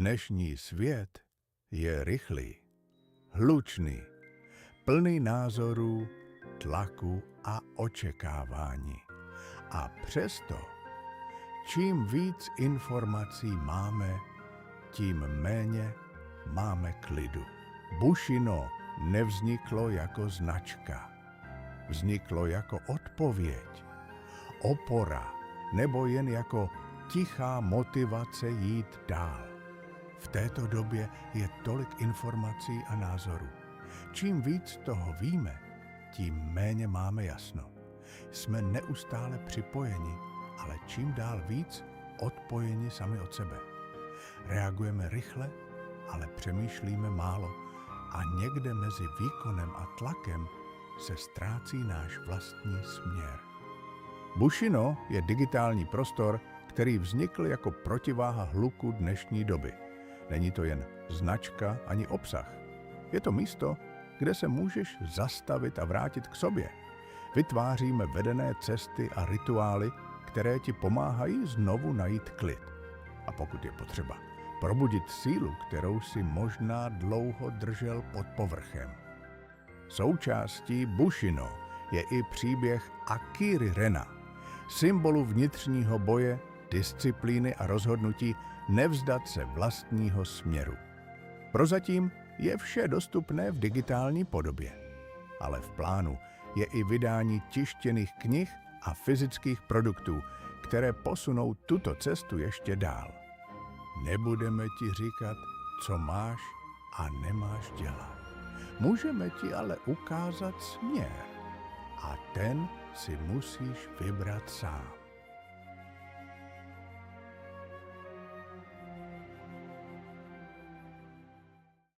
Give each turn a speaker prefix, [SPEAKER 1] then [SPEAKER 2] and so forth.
[SPEAKER 1] Dnešní svět je rychlý, hlučný, plný názorů, tlaku a očekávání. A přesto, čím víc informací máme, tím méně máme klidu. Bushido nevzniklo jako značka. Vzniklo jako odpověď, opora nebo jen jako tichá motivace jít dál. V této době je tolik informací a názorů. Čím víc toho víme, tím méně máme jasno. Jsme neustále připojeni, ale čím dál víc odpojeni sami od sebe. Reagujeme rychle, ale přemýšlíme málo a někde mezi výkonem a tlakem se ztrácí náš vlastní směr. Bushido je digitální prostor, který vznikl jako protiváha hluku dnešní doby. Není to jen značka ani obsah. Je to místo, kde se můžeš zastavit a vrátit k sobě. Vytváříme vedené cesty a rituály, které ti pomáhají znovu najít klid. A pokud je potřeba, probudit sílu, kterou si možná dlouho držel pod povrchem. Součástí Bushido je i příběh Akiry Rena, symbolu vnitřního boje, disciplíny a rozhodnutí nevzdat se vlastního směru. Prozatím je vše dostupné v digitální podobě, ale v plánu je i vydání tištěných knih a fyzických produktů, které posunou tuto cestu ještě dál. Nebudeme ti říkat, co máš a nemáš dělat. Můžeme ti ale ukázat směr a ten si musíš vybrat sám.